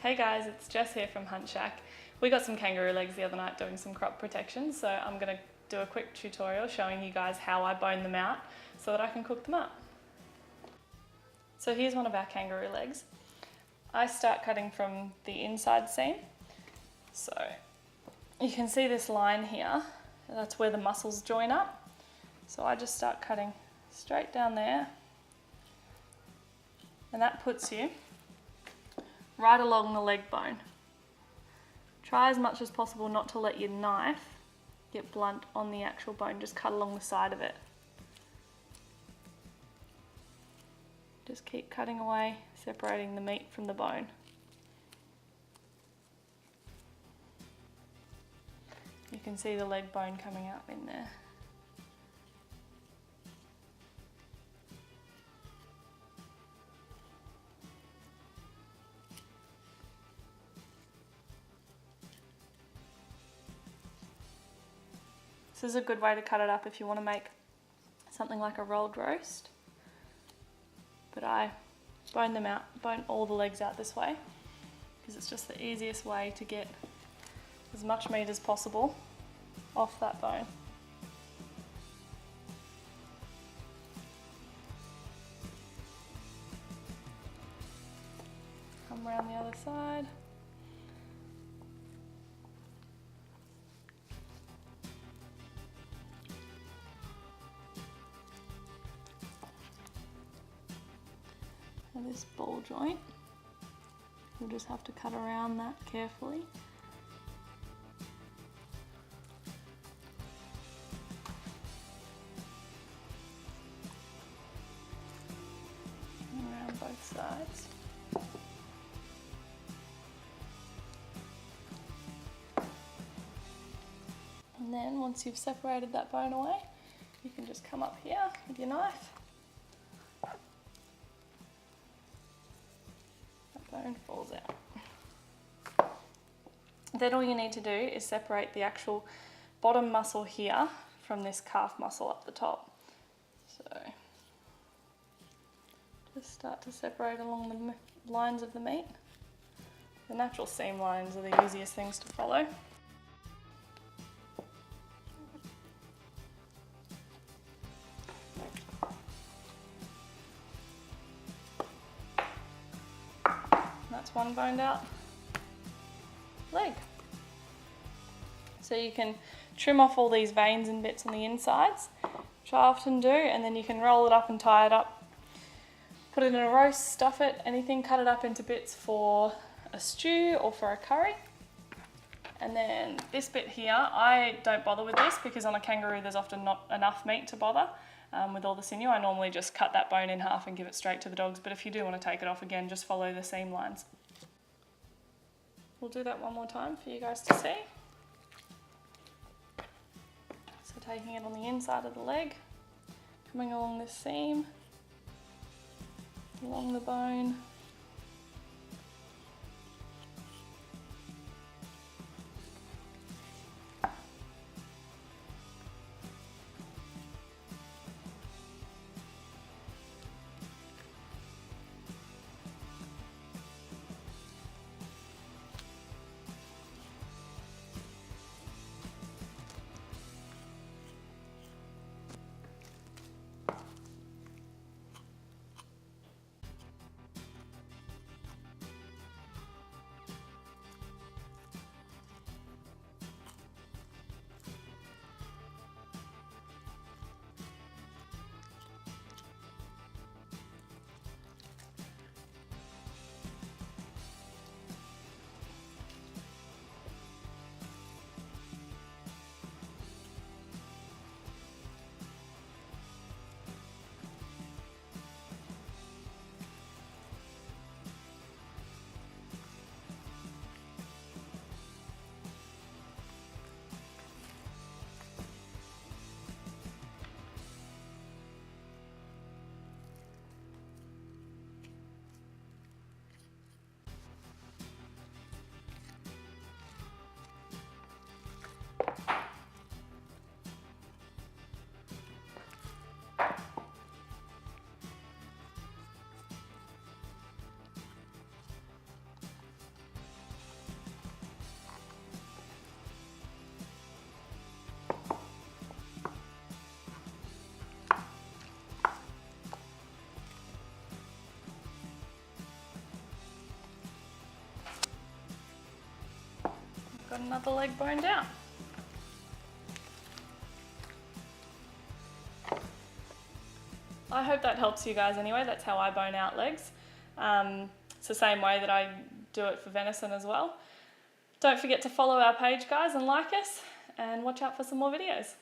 Hey guys, it's Jess here from HuntShack. We got some kangaroo legs the other night doing some crop protection, so I'm going to do a quick tutorial showing you guys how I bone them out so that I can cook them up. So here's one of our kangaroo legs. I start cutting from the inside seam. So you can see this line here, that's where the muscles join up. So I just start cutting straight down there, and that puts you right along the leg bone. Try as much as possible not to let your knife get blunt on the actual bone, just cut along the side of it. Just keep cutting away, separating the meat from the bone. You can see the leg bone coming out in there. This is a good way to cut it up if you want to make something like a rolled roast. But I bone them out, bone all the legs out this way, because it's just the easiest way to get as much meat as possible off that bone. Come around the other side. And this ball joint, you'll just have to cut around that carefully. And around both sides. And then once you've separated that bone away, you can just come up here with your knife. Bone falls out. Then all you need to do is separate the actual bottom muscle here from this calf muscle up the top. So just start to separate along the lines of the meat. The natural seam lines are the easiest things to follow. That's one boned out leg. So you can trim off all these veins and bits on the insides, which I often do, and then you can roll it up and tie it up, put it in a roast, stuff it, anything, cut it up into bits for a stew or for a curry. And then this bit here, I don't bother with this because on a kangaroo there's often not enough meat to bother. With all the sinew, I normally just cut that bone in half and give it straight to the dogs, but if you do want to take it off again, just follow the seam lines. We'll do that one more time for you guys to see. So taking it on the inside of the leg, coming along this seam, along the bone, got another leg boned out. I hope that helps you guys anyway. That's how I bone out legs. It's the same way that I do it for venison as well. Don't forget to follow our page, guys, and like us, and watch out for some more videos.